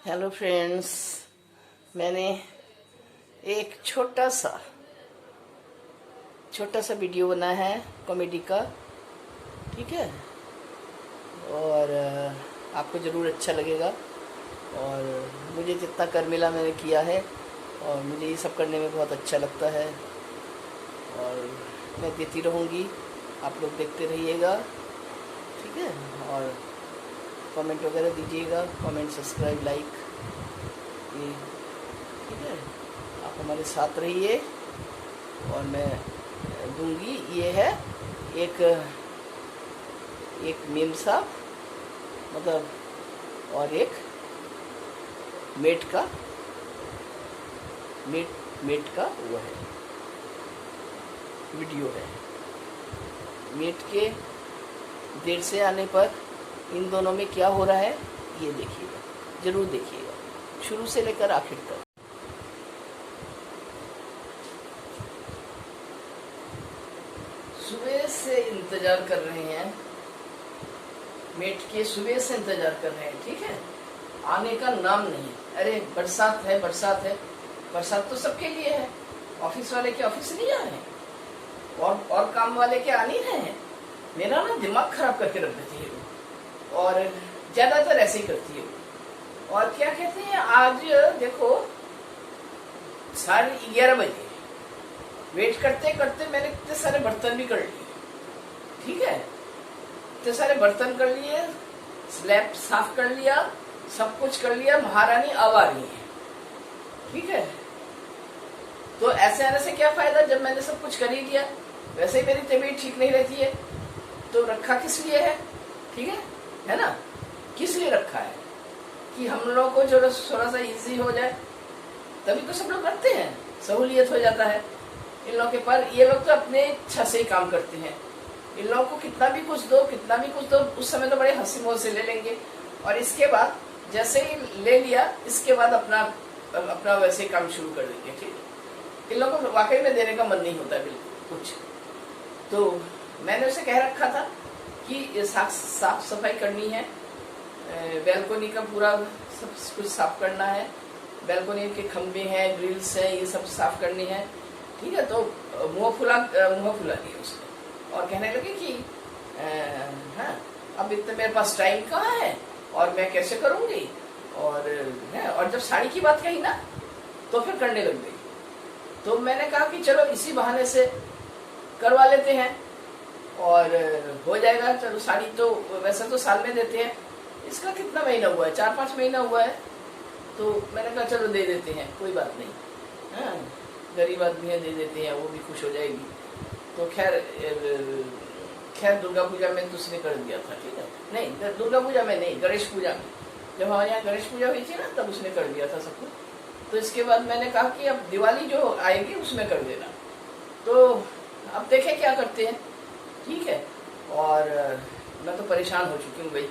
Hello friends, मैंने एक छोटा सा वीडियो बनाया है कॉमेडी का। ठीक है, और आपको ज़रूर अच्छा लगेगा। और मुझे जितना कर मिला मैंने किया है, और मुझे ये सब करने में बहुत अच्छा लगता है, और मैं देती रहूँगी। आप लोग देखते रहिएगा, ठीक है। और कमेंट वगैरह दीजिएगा, कमेंट, सब्सक्राइब, लाइक, ये ठीक है। आप हमारे साथ रहिए, और मैं दूंगी। ये है एक मेम साहब, मतलब, और एक मेट का वो है, वीडियो है। मेट के देर से आने पर इन दोनों में क्या हो रहा है ये देखिएगा, जरूर देखिएगा, शुरू से लेकर आखिर तक। सुबह से इंतजार कर रहे हैं, मेट के सुबह से इंतजार कर रहे हैं, ठीक है। आने का नाम नहीं। अरे बरसात है, बरसात तो सबके लिए है। ऑफिस वाले के ऑफिस नहीं जा रहे हैं, और काम वाले के आ नहीं रहे हैं। मेरा ना दिमाग खराब करके रख देती है, और ज्यादातर ऐसे ही करती है। और क्या कहते हैं, आज देखो 11:30 बजे वेट करते करते मैंने इतने सारे बर्तन भी कर लिए, ठीक है। इतने सारे बर्तन कर लिए, स्लैब साफ कर लिया, सब कुछ कर लिया। महारानी अब आ रही है, ठीक है। तो ऐसे आने से क्या फायदा जब मैंने सब कुछ कर ही दिया। वैसे ही मेरी तबीयत ठीक नहीं रहती है, तो रखा किस लिए है, ठीक है ना। किस लिए रखा है कि हम लोगों को जो थोड़ा सा इजी हो जाए, तभी तो सब लोग करते हैं, सहूलियत हो जाता है इन लोगों के। पर ये लोग तो अपने इच्छा से ही काम करते हैं। इन लोगों को कितना भी कुछ दो, उस समय तो बड़े हंसी मौज से ले लेंगे, और इसके बाद जैसे ही ले लिया, इसके बाद अपना वैसे काम शुरू कर देंगे, ठीक है। इन लोगों को वाकई में देने का मन नहीं होता है बिल्कुल कुछ। तो मैंने उसे कह रखा था कि साफ सफाई करनी है, बैल्कोनी का पूरा सब कुछ साफ करना है, बैल्कोनी के खंबे हैं, ग्रिल्स हैं, ये सब साफ करनी है, ठीक है। तो मुंह फुला दिया उसने, और कहने लगे कि हाँ, अब इतने मेरे पास टाइम कहाँ है, और मैं कैसे करूंगी। और जब साड़ी की बात कही ना, तो फिर करने लग गई। तो मैंने कहा कि चलो इसी बहाने से करवा लेते हैं, और हो जाएगा। चलो, साड़ी तो वैसे तो साल में देते हैं, इसका कितना महीना हुआ है, 4-5 महीना हुआ है। तो मैंने कहा चलो दे देते हैं, कोई बात नहीं, हाँ, गरीब आदमी है, दे देते हैं, वो भी खुश हो जाएगी। तो खैर दुर्गा पूजा में तो उसने कर दिया था, ठीक है। नहीं, दुर्गा पूजा में नहीं, गणेश पूजा में, जब हमारे यहाँ गणेश पूजा हुई थी ना, तब उसने कर दिया था सब कुछ। तो इसके बाद मैंने कहा कि अब दिवाली जो आएगी उसमें कर देना। तो अब देखें क्या करते हैं, ठीक है। और मैं तो परेशान हो चुकी हूँ भाई,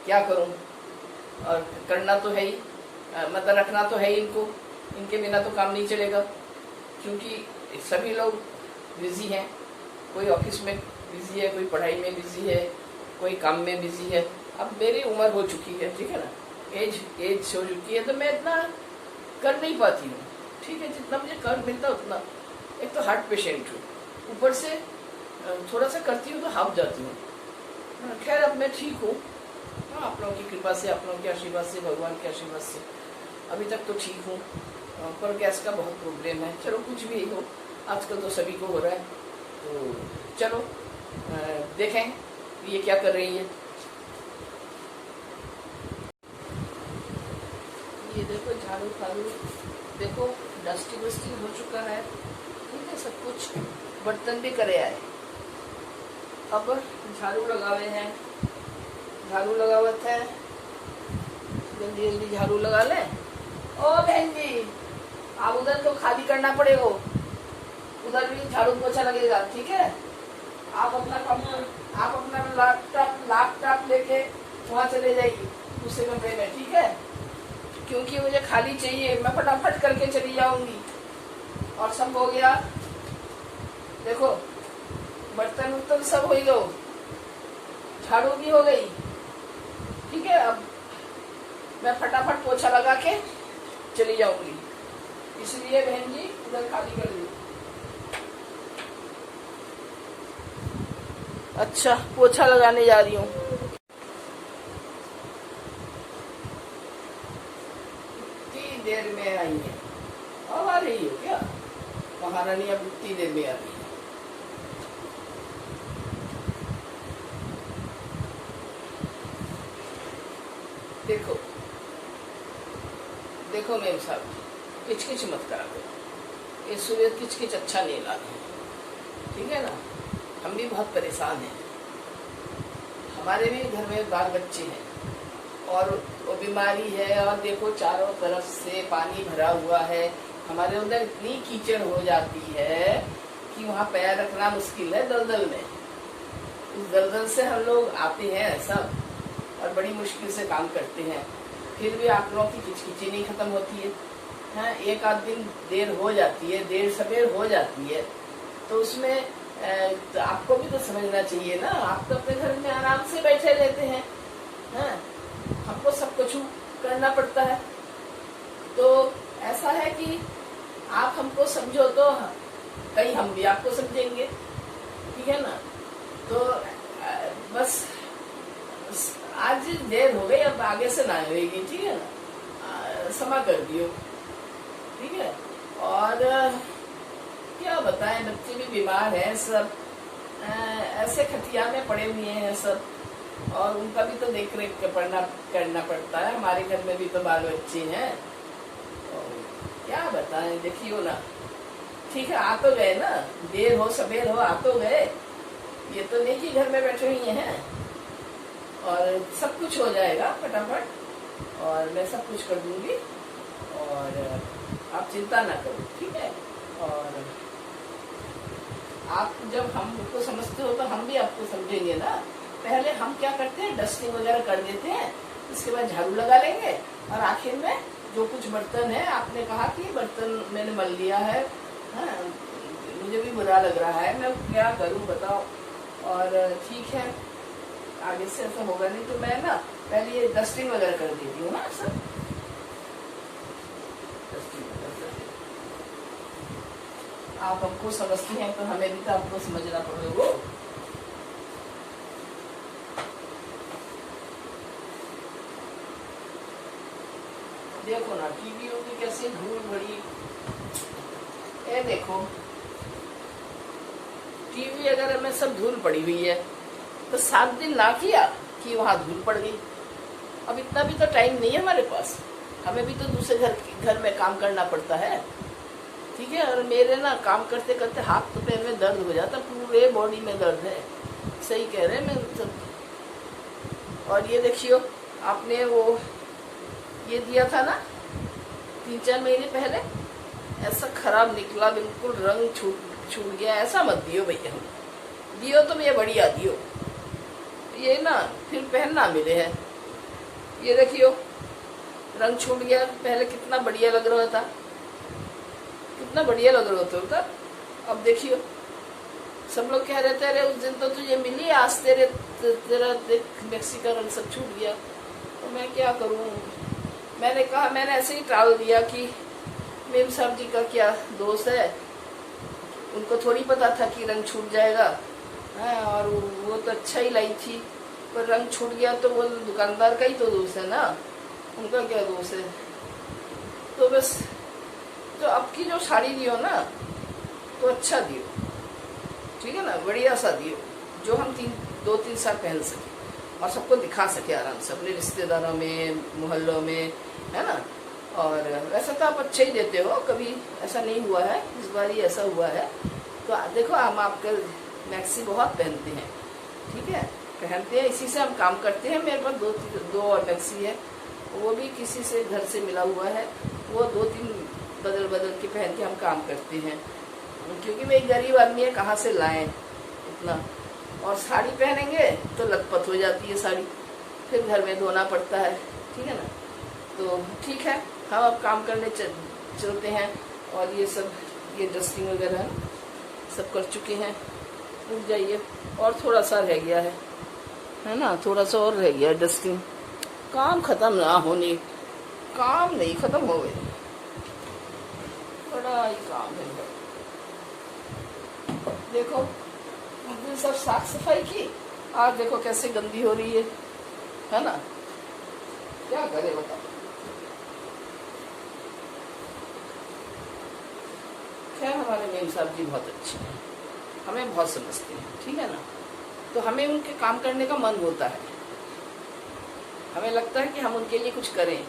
क्या करूँ। और करना तो है ही, मतलब रखना तो है ही इनको, इनके बिना तो काम नहीं चलेगा, क्योंकि सभी लोग बिजी हैं। कोई ऑफिस में बिजी है, कोई पढ़ाई में बिजी है, कोई काम में बिजी है। अब मेरी उम्र हो चुकी है, ठीक है ना, एज हो चुकी है, तो मैं इतना कर नहीं पाती हूँ, ठीक है। जितना मुझे कर मिलता उतना। एक तो हार्ट पेशेंट हूँ, ऊपर से थोड़ा सा करती हूँ तो हाफ जाती हूँ। खैर अब मैं ठीक हूँ, आप लोगों की कृपा से, आप लोगों के आशीर्वाद से, भगवान के आशीर्वाद से अभी तक तो ठीक हूँ। पर गैस का बहुत प्रॉब्लम है। चलो कुछ भी हो, आजकल तो सभी को हो रहा है। तो चलो देखें ये क्या कर रही है। ये देखो झाड़ू फाड़ू, देखो डस्टिंग वस्टिंग हो चुका है, ठीक है। सब कुछ बर्तन भी करे आए, अब झाड़ू लगावे हैं, झाड़ू लगावत है, जल्दी जल्दी झाड़ू लगा लें। ओ बहन जी, आप उधर तो खाली करना पड़ेगा, उधर भी झाड़ू पोछा लगेगा, ठीक है। आप अपना लैपटॉप लेके वहाँ चले जाइए दूसरे कमरे में, ठीक है, क्योंकि मुझे खाली चाहिए। मैं फटाफट करके चली जाऊंगी। और सब हो गया, देखो बर्तन वर्तन सब हो गए, झाड़ू भी हो गई, ठीक है। अब मैं फटाफट पोछा लगा के चली जाऊंगी, इसलिए बहन जी इधर खाली कर दी। अच्छा, पोछा लगाने जा रही हूँ। इतनी देर में आई है, अब आ रही हो क्या महारानी? अब इतनी देर में आ रही है। देखो देखो मेम साहब, किचकिच मत करा करो, ये सूर्य किचकिच अच्छा नहीं लगा, ठीक है ना? हम भी बहुत परेशान हैं, हमारे भी घर में बाल बच्चे हैं और वो बीमारी है, और देखो चारों तरफ से पानी भरा हुआ है, हमारे उधर इतनी कीचड़ हो जाती है कि वहाँ पैर रखना मुश्किल है दलदल में। उस दलदल से हम लोग आते हैं सब और बड़ी मुश्किल से काम करते हैं, फिर भी आप लोगों की किचकिची नहीं खत्म होती है। हाँ, एक आध दिन देर हो जाती है, देर सवेर हो जाती है, तो उसमें तो आपको भी तो समझना चाहिए ना। आप तो अपने घर में आराम से बैठे रहते हैं, हाँ, हमको सब कुछ करना पड़ता है। तो ऐसा है कि आप हमको समझो तो कहीं हम भी आपको समझेंगे, ठीक है ना? तो बस आज देर हो गई, अब आगे से ना होगी, ठीक है ना? क्षमा कर दियो, ठीक है? और क्या बताएं, बच्चे भी बीमार हैं सब, ऐसे खटिया में पड़े हुए हैं सब, और उनका भी तो देख रेख करना पड़ता है। हमारे घर में भी तो बाल बच्चे हैं, क्या बताएं, देखियो ना। ठीक है, आ तो गए ना, देर हो सवेर हो आ तो गए, ये तो नहीं कि घर में बैठे हुए हैं, और सब कुछ हो जाएगा फटाफट, और मैं सब कुछ कर दूंगी, और आप चिंता ना करो, ठीक है? और आप जब हमको समझते हो तो हम भी आपको समझेंगे ना। पहले हम क्या करते हैं, डस्टिंग वगैरह कर देते हैं, इसके बाद झाड़ू लगा लेंगे, और आखिर में जो कुछ बर्तन है, आपने कहा कि बर्तन मैंने मल लिया है, हाँ, मुझे भी बुरा लग रहा है, मैं क्या करूं बताओ। और ठीक है, आगे से ऐसा होगा नहीं, तो मैं ना पहले ये डस्टिंग वगैरह कर देती हूँ ना सब। आप हमको समझती हैं तो हमें भी तो आपको समझना पड़ेगा। देखो ना टीवी की कैसे धूल भरी, ये देखो टीवी अगर में सब धूल पड़ी हुई है तो 7 दिन ना किया कि वहां धूल पड़ गई। अब इतना भी तो टाइम नहीं है हमारे पास, हमें भी तो दूसरे घर में काम करना पड़ता है, ठीक है? और मेरे ना काम करते करते हाथ तो पैर में दर्द हो जाता, पूरे बॉडी में दर्द है, सही कह रहे हैं मैं सब। और ये देखियो, आपने वो ये दिया था ना 3-4 महीने पहले, ऐसा खराब निकला, बिल्कुल रंग छूट गया, ऐसा मत दियो भैया। दियो तो ये बढ़िया दियो, ये ना फिर पहनना मिले है। ये देखियो रंग छूट गया, पहले कितना बढ़िया लग रहा था, कितना बढ़िया लग रहा था। अब देखियो सब लोग कह रहे थे अरे उस दिन तो तुझे मिली, आज तेरा देख मैक्सी का रंग सब छूट गया। तो मैं क्या करूं, मैंने कहा, मैंने ऐसे ही टाल दिया कि मेम साहब जी का क्या दोस्त है, उनको थोड़ी पता था कि रंग छूट जाएगा, और वो तो अच्छा ही लाई थी, पर रंग छूट गया तो वो दुकानदार का ही तो दोस्त है ना, उनका क्या दोस्त है। तो बस, तो अब की जो साड़ी दियो ना तो अच्छा दियो, ठीक है ना, बढ़िया सा दियो, जो हम 2-3 साल पहन सके और सबको दिखा सके आराम से, अपने रिश्तेदारों में, मोहल्लों में, है ना। और वैसे तो आप अच्छे ही देते हो, कभी ऐसा नहीं हुआ है, इस बार ही ऐसा हुआ है। तो देखो हम आपके मैक्सी बहुत पहनते हैं, ठीक है, पहनते हैं, इसी से हम काम करते हैं। मेरे पास 2 और मैक्सी है, वो भी किसी से घर से मिला हुआ है, वो 2-3 बदल के पहन के हम काम करते हैं, क्योंकि मैं एक गरीब आदमी है, कहाँ से लाएं इतना। और साड़ी पहनेंगे तो लथपथ हो जाती है साड़ी, फिर घर में धोना पड़ता है, ठीक है ना। तो ठीक है, हम अब काम करने चलते हैं। और ये सब, ये डस्टिंग वगैरह सब कर चुके हैं, रुक जाइए, और थोड़ा सा रह गया है ना, थोड़ा सा और रह गया डस्टिंग, काम खत्म ना होने काम नहीं खत्म हो गए, बड़ा ही काम है। देखो हमने सब साफ सफाई की, आज देखो कैसे गंदी हो रही है ना। क्या करे बताओ। खैर हमारे मेम साहब जी बहुत अच्छे हैं, हमें बहुत समझते हैं, ठीक है ना। तो हमें उनके काम करने का मन होता है, हमें लगता है कि हम उनके लिए कुछ करें,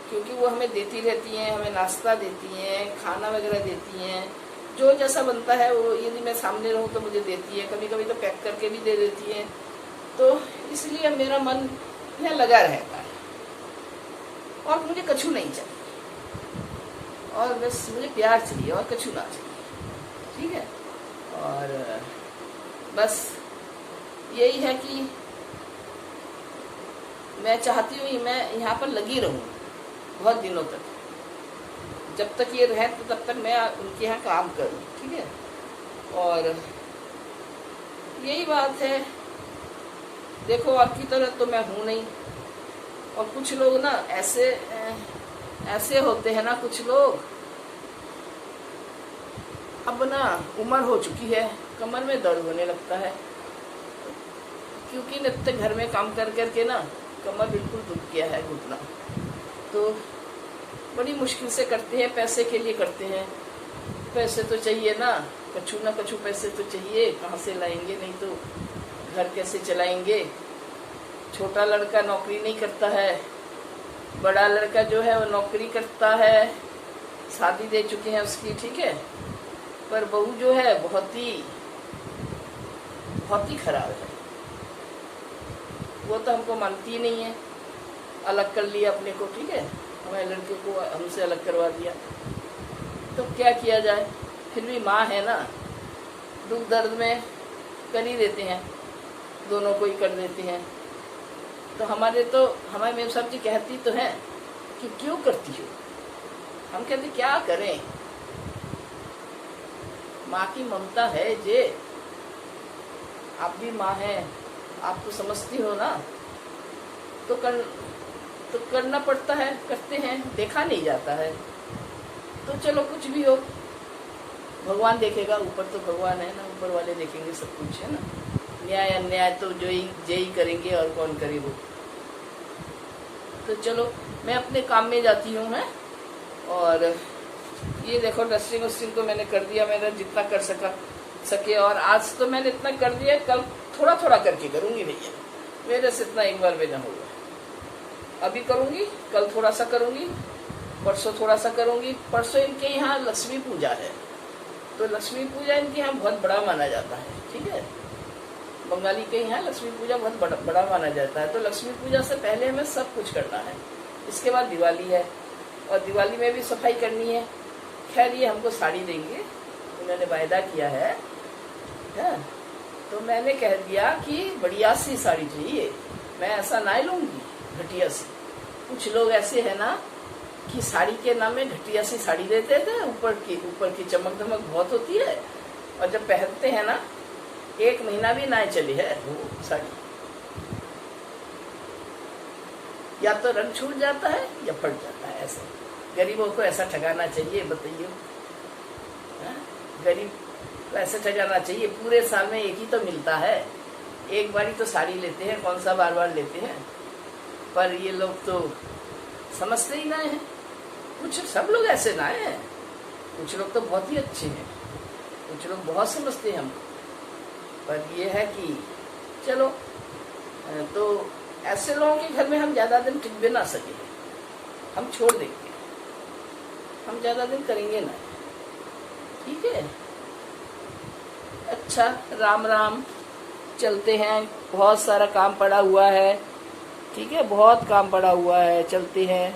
क्योंकि वो हमें देती रहती हैं, हमें नाश्ता देती हैं, खाना वगैरह देती हैं, जो जैसा बनता है वो यदि मैं सामने रहूँ तो मुझे देती है, कभी कभी तो पैक करके भी दे देती हैं। तो इसलिए मेरा मन यहाँ लगा रहता है और मुझे कछु नहीं चाहिए, और बस मुझे प्यार चाहिए और कछु ना चाहिए, ठीक है। और बस यही है कि मैं चाहती हूँ मैं यहाँ पर लगी रहूँ बहुत दिनों तक, जब तक ये रहे तो तब तक मैं उनके यहाँ काम करूँ, ठीक है। और यही बात है। देखो आपकी तरह तो मैं हूँ नहीं, और कुछ लोग ना ऐसे होते हैं ना, कुछ लोग अब ना उम्र हो चुकी है, कमर में दर्द होने लगता है, क्योंकि नित्य घर में काम कर करके ना कमर बिल्कुल दुख गया है, घुटना। तो बड़ी मुश्किल से करते हैं, पैसे के लिए करते हैं, पैसे तो चाहिए ना कछु पैसे तो चाहिए, कहाँ से लाएंगे, नहीं तो घर कैसे चलाएंगे। छोटा लड़का नौकरी नहीं करता है, बड़ा लड़का जो है वो नौकरी करता है, शादी दे चुके हैं उसकी, ठीक है। पर बहू जो है बहुत ही खराब है, वो तो हमको मानती ही नहीं है, अलग कर लिया अपने को, ठीक है। हमारे लड़के को हमसे अलग करवा दिया, तो क्या किया जाए। फिर भी माँ है ना, दुख दर्द में कर ही देते हैं, दोनों को ही कर देते हैं। तो हमारे मेम साहब जी कहती तो हैं कि क्यों करती हो, हम कहते क्या करें, माँ की ममता है जे, आप भी माँ हैं, आप तो समझती हो ना, तो करना पड़ता है, करते हैं, देखा नहीं जाता है। तो चलो कुछ भी हो, भगवान देखेगा, ऊपर तो भगवान है ना, ऊपर वाले देखेंगे सब कुछ, है ना। न्याय अन्याय तो जो ही करेंगे, और कौन करे वो। तो चलो मैं अपने काम में जाती हूँ मैं, और ये देखो डस्टिंग वस्टिंग तो मैंने कर दिया, मैंने जितना कर सके। और आज तो मैंने इतना कर दिया, कल थोड़ा थोड़ा करके करूँगी भैया, मेरे से इतना एक बार में न होगा। अभी करूँगी, कल थोड़ा सा करूँगी, परसों थोड़ा सा करूँगी। परसों इनके यहाँ लक्ष्मी पूजा है, तो लक्ष्मी पूजा इनके यहाँ बहुत बड़ा माना जाता है, ठीक है। बंगाली के यहाँ लक्ष्मी पूजा बहुत बड़ा माना जाता है। तो लक्ष्मी पूजा से पहले हमें सब कुछ करना है, इसके बाद दिवाली है, और दिवाली में भी सफाई करनी है। खैर ये हमको साड़ी देंगे, उन्होंने वायदा किया है। तो मैंने कह दिया कि बढ़िया सी साड़ी चाहिए, मैं ऐसा ना लूँगी घटिया सी। कुछ लोग ऐसे है ना कि साड़ी के नाम में घटिया सी साड़ी देते थे, ऊपर की चमक धमक बहुत होती है, और जब पहनते हैं ना 1 महीना भी ना चली है वो साड़ी, या तो रंग छूट जाता है या फट जाता है। ऐसे गरीबों को ऐसा ठगाना चाहिए, बताइए, गरीब को ऐसे ठगाना चाहिए। पूरे साल में एक ही तो मिलता है, एक बारी तो साड़ी लेते हैं, कौन सा बार बार लेते हैं। पर ये लोग तो समझते ही ना है, कुछ सब लोग ऐसे ना है, कुछ लोग तो बहुत ही अच्छे हैं, कुछ लोग बहुत समझते हैं हमको। पर ये है कि चलो, तो ऐसे लोगों के घर में हम ज़्यादा दिन टिक भी ना सके, हम छोड़ देंगे, हम ज़्यादा दिन करेंगे ना, ठीक है। अच्छा, राम राम, चलते हैं, बहुत सारा काम पड़ा हुआ है, ठीक है, बहुत काम पड़ा हुआ है, चलते हैं।